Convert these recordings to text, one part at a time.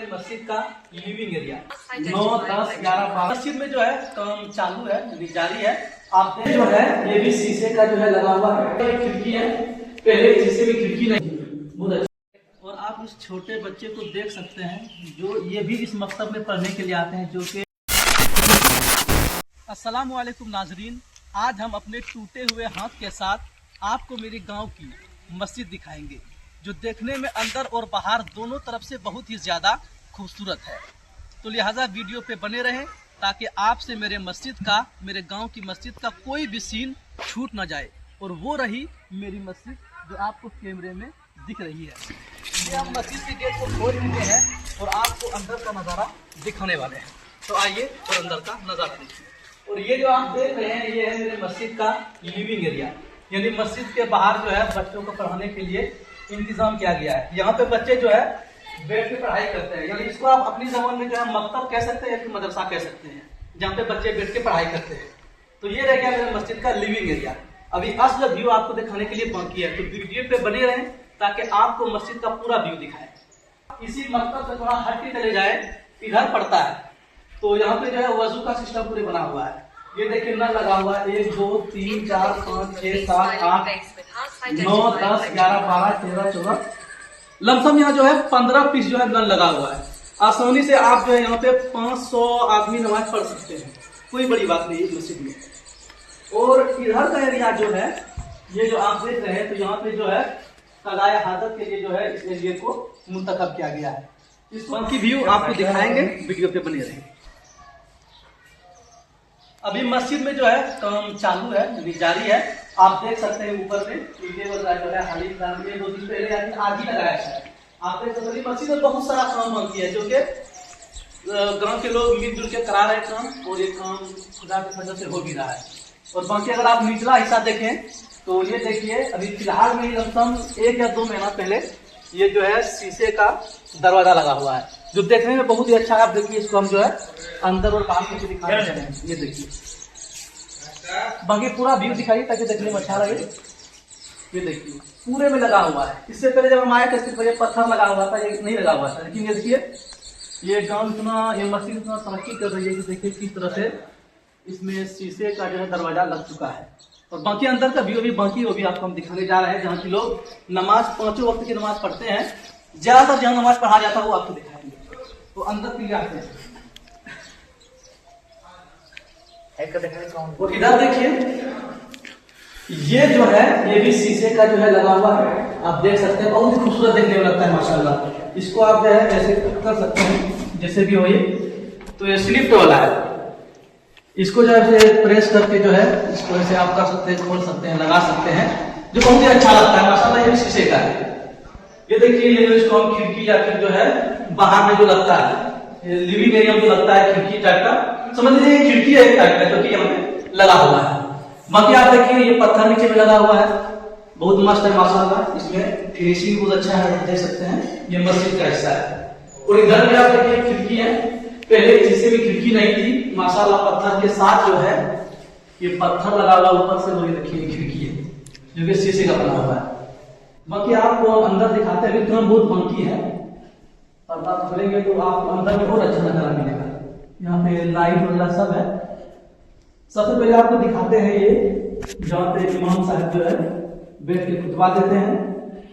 मस्जिद का living area 9, 10, 11, 12 मस्जिद में जो है काम चालू है, जारी है। आप जो है ये भी शीशे का जो है लगा हुआ है, खिड़की है, पहले शीशे में खिड़की नहीं, बहुत अच्छा। और आप इस छोटे बच्चे को देख सकते हैं जो ये भी इस मकतब में पढ़ने के लिए आते हैं, जो कि अस्सलाम वालेकुम नाजरीन, आज हम अपने टूटे हुए हाथ के साथ आपको मेरे गांव की मस्जिद दिखाएंगे, जो देखने में अंदर और बाहर दोनों तरफ से बहुत ही ज़्यादा खूबसूरत है। तो लिहाजा वीडियो पे बने रहें ताकि आपसे मेरे गांव की मस्जिद का कोई भी सीन छूट ना जाए। और वो रही मेरी मस्जिद जो आपको कैमरे में दिख रही है। ये हम मस्जिद के गेट को खोल चुके हैं और आपको अंदर का नज़ारा दिखाने वाले हैं। तो आइए और अंदर का नज़ारा देखिए। और ये जो आप देख रहे हैं ये है मेरे मस्जिद का लिविंग एरिया, यानी मस्जिद के बाहर जो है बच्चों को पढ़ाने के लिए इंतजाम किया गया है। यहाँ पे बच्चे जो है बैठ के पढ़ाई करते हैं, यानी इसको आप अपनी जबान में जो है मकतब कह सकते हैं या फिर मदरसा कह सकते हैं, जहाँ पे बच्चे बैठ के पढ़ाई करते हैं। तो ये रह गया मेरे मस्जिद का लिविंग एरिया। अभी असल व्यू आपको दिखाने के लिए बाकी है, तो वीडियो पे बने रहें ताकि आपको मस्जिद का पूरा व्यू दिखाए। इसी मकतब से थोड़ा हट के चले जाए, इधर पड़ता है, तो यहाँ पे जो है वजू का सिस्टम पूरे बना हुआ है। ये देखिए नल लगा हुआ है, 1, 2, 3, 4, 5, 6, 7, 8, 9, 10, 11, 12, 13, 14 लमसम यहाँ जो है 15 पीस जो है नल लगा हुआ है। आसानी से आप जो है यहाँ पे 500 आदमी नमाज पढ़ सकते हैं, कोई बड़ी बात नहीं है मस्जिद में। और इधर का एरिया जो है ये जो आप देख रहे हैं, तो यहाँ पे जो है कलाए हाजत के लिए जो है इस एरिया को मुंतखब किया गया है। इस की व्यू आपको दिखाएंगे, वीडियो पे बने रहेंगे। अभी मस्जिद में जो है काम चालू है, जारी है। आप देख सकते हैं ऊपर में ईंटें वगैरह जो है हाली फिलहाल में 2 दिन पहले आज ही लगाया है। आप देख सकते हैं मस्जिद में बहुत सारा काम बाकी है, जो कि गांव के लोग मिलजुल के करा रहे काम, और ये काम खुदा के फजल से हो भी रहा है। और बाकी अगर आप निचला हिस्सा देखें तो ये देखिए अभी फिलहाल में लमसम 1 या 2 महीना पहले ये जो है शीशे का दरवाजा लगा हुआ है, जो देखने में बहुत ही अच्छा है। आप देखिए इसको हम जो है अंदर और बाहर करके दिखा रहे हैं, ये देखिए। बाकी पूरा व्यू दिखाइए ताकि देखने में अच्छा लगे। ये देखिए पूरे में लगा हुआ है। इससे पहले जब हम आए थे सिर्फ ये पत्थर लगा हुआ था, ये नहीं लगा हुआ था, लेकिन ये देखिए ये गांव इतना, ये मस्जिद इतना तरक्की कर रही है कि देखिए किस तरह से इसमें शीशे का जो है दरवाजा लग चुका है। और बाकी अंदर का व्यू भी बाकी वो भी आपको हम दिखाने जा रहे हैं, जहाँ की लोग नमाज 5 वक्त की नमाज पढ़ते हैं। ज्यादातर जहाँ नमाज पढ़ा जाता है वो आपको दिखाएंगे। तो अंदर के लिए आते हैं, और इधर देखिए ये जो है ये भी शीशे का जो है लगा हुआ है। आप देख सकते हैं बहुत ही खूबसूरत देखने में लगता है माशाल्लाह। इसको आप जो है ऐसे कर सकते हैं जैसे भी हो। ये तो ये स्लिप वाला है, इसको जो है प्रेस करके जो है इसको ऐसे आप कर सकते हैं, खोल सकते हैं, लगा सकते हैं, जो बहुत ही अच्छा लगता है माशाल्लाह। ये शीशे का है। ये देखिए ये इसको हम खिड़की या फिर जो है बाहर में जो लगता है लिविंग एरिया में जो लगता है खिड़की टाइप का, समझ लीजिए खिड़की है एक टाइप का, जो कि यहाँ पे लगा हुआ है। बाकी आप देखिए ये पत्थर नीचे में लगा हुआ है, बहुत मस्त है माशाल्लाह। इसमें फिनिशिंग बहुत अच्छा है, देख सकते हैं। ये मस्जिद का हिस्सा है। और इधर में आप देखिए खिड़की है, पहले शीशे में खिड़की नहीं थी माशाल्लाह। पत्थर के साथ जो है ये पत्थर लगा हुआ ऊपर से, वही देखिए खिड़की है जो कि शीशे का बना हुआ है। बाकी आपको अंदर दिखाते हैं, अभी काम बहुत बाकी है, और आप खोलेंगे तो आपको अंदर में बहुत अच्छा नजारा मिलेगा। यहाँ पे लाइट वगैरह सब है। सबसे पहले आपको दिखाते हैं ये जहाँ पे इमाम साहब जो है बैठ के खुतबा देते हैं,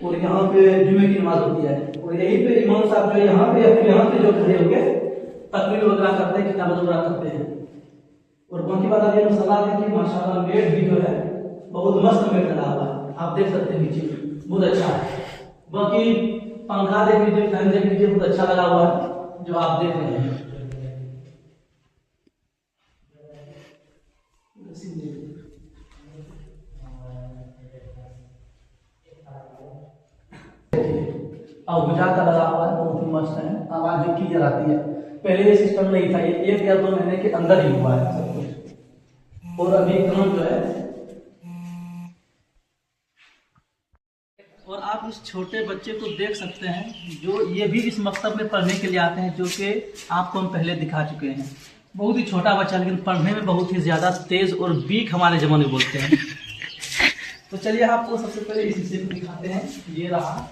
और यहाँ पे जुमे की नमाज होती है। और यहीं पे इमाम साहब जो है यहाँ पे जो खड़े होके तकबीर वगैरह करते हैं, किताब वगैरह करते हैं। और बाकी बात अब ये मसला है कि माशाल्लाह मेड भी जो है बहुत मस्त मेड लगा हुआ है, आप देख सकते हैं नीचे बहुत अच्छा है। बाकी पंखा देख लीजिए, फैन देख लीजिए, बहुत अच्छा लगा हुआ है जो आप देख रहे हैं। अब बुझा का लगा हुआ है, बहुत ही मस्त है, आवाज भी क्लियर आती है। पहले ये सिस्टम नहीं था, ये 1 या 2 महीने के अंदर ही हुआ है सब कुछ। और अभी काम जो है, और आप इस छोटे बच्चे को देख सकते हैं जो ये भी इस मकतब में पढ़ने के लिए आते हैं, जो कि आपको हम पहले दिखा चुके हैं। बहुत ही छोटा बच्चा, लेकिन पढ़ने में बहुत ही ज्यादा तेज और वीक हमारे जमाने में बोलते हैं। तो चलिए आपको सबसे पहले इस हिस्से को दिखाते हैं। ये रहा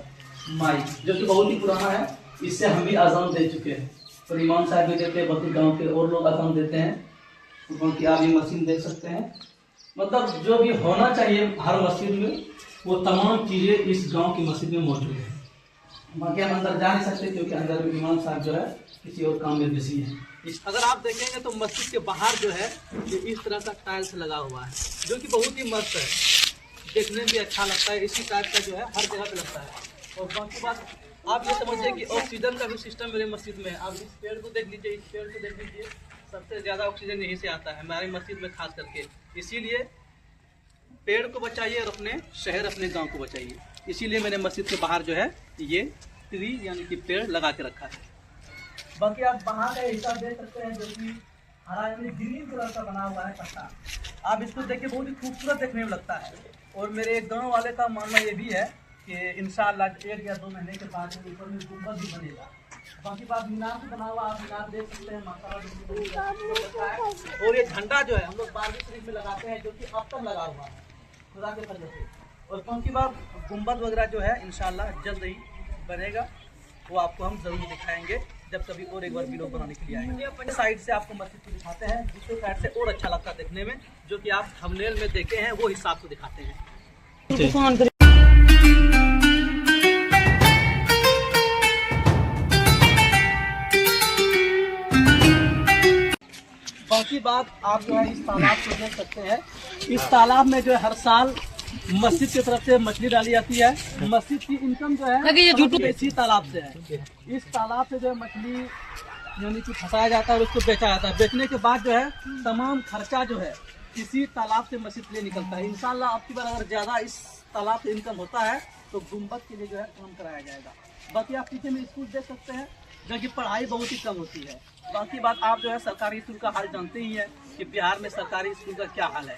माइक, जो कि बहुत ही पुराना है, इससे हम भी अजान दे चुके हैं और इमाम साहब भी देते हैं, बाकी गांव के और लोग अजान देते हैं। तो बाकी आप ये मशीन देख सकते हैं। मतलब जो भी होना चाहिए हर मस्जिद में वो तमाम चीज़ें इस गांव की मस्जिद में मौजूद है। बाकी हम अंदर जा नहीं सकते क्योंकि अंदर इमाम साहब जो है किसी और काम में बिजी है। अगर आप देखेंगे तो मस्जिद के बाहर जो है ये इस तरह का टाइल्स लगा हुआ है, जो कि बहुत ही मस्त है, देखने में भी अच्छा लगता है। इसी टाइप का जो है हर जगह पे लगता है। और बाकी बात आप ये समझिए कि ऑक्सीजन का भी सिस्टम मेरे मस्जिद में है। आप इस पेड़ को देख लीजिए, इस पेड़ को देख लीजिए, सबसे ज़्यादा ऑक्सीजन यहीं से आता है हमारी मस्जिद में खास करके। इसीलिए पेड़ को बचाइए और अपने शहर अपने गांव को बचाइए। इसीलिए मैंने मस्जिद के बाहर जो है ये ट्री यानी कि पेड़ लगा के रखा है। बाकी आप बाहर का हिस्सा देख सकते हैं जो कि हरा यानी ग्रीन कलर का बना हुआ है पत्ता। आप इसको देखिए बहुत ही खूबसूरत देखने में लगता है। और मेरे एक गाँव वाले का मानना ये भी है कि इंशाअल्लाह 1 या 2 महीने के बाद ऊपर में गुंबद भी बनेगा। बाकी बात मीनार से बना हुआ, आप मीनार देख सकते हैं माशाअल्लाह। और ये झंडा जो है हम लोग बारहवीं शरीफ में लगाते हैं, जो कि अब तक लगा हुआ है खुदा के फजल से। और बाकी बात गुंबद वगैरह जो है इंशाअल्लाह जल्द ही बनेगा, वो आपको हम जरूर दिखाएंगे जब कभी और एक बार वीडियो बनाने के लिए आएंगे। अपने साइड से आपको मस्जिद को दिखाते हैं, दूसरे साइड से और अच्छा लगता है देखने में, जो कि आप थंबनेल में देखे हैं वो हिसाब से दिखाते हैं। बाकी बात आप जो है इस तालाब को देख सकते हैं। इस तालाब में जो है हर साल मस्जिद की तरफ से मछली डाली जाती है। मस्जिद की इनकम जो है इसी तालाब से है। इस तालाब से जो है मछली यानी कि फंसाया जाता है और उसको बेचा जाता है। बेचने के बाद जो है तमाम खर्चा जो है इसी तालाब से मस्जिद के लिए निकलता है। इंशाल्लाह आपकी बार अगर ज़्यादा इस तालाब से इनकम होता है तो गुंबद के लिए जो है काम कराया जाएगा। बाकी आप पीछे में स्कूल देख सकते हैं, जो कि पढ़ाई बहुत ही कम होती है। बाकी बात आप जो है सरकारी स्कूल का हाल जानते ही हैं कि बिहार में सरकारी स्कूल का क्या हाल है।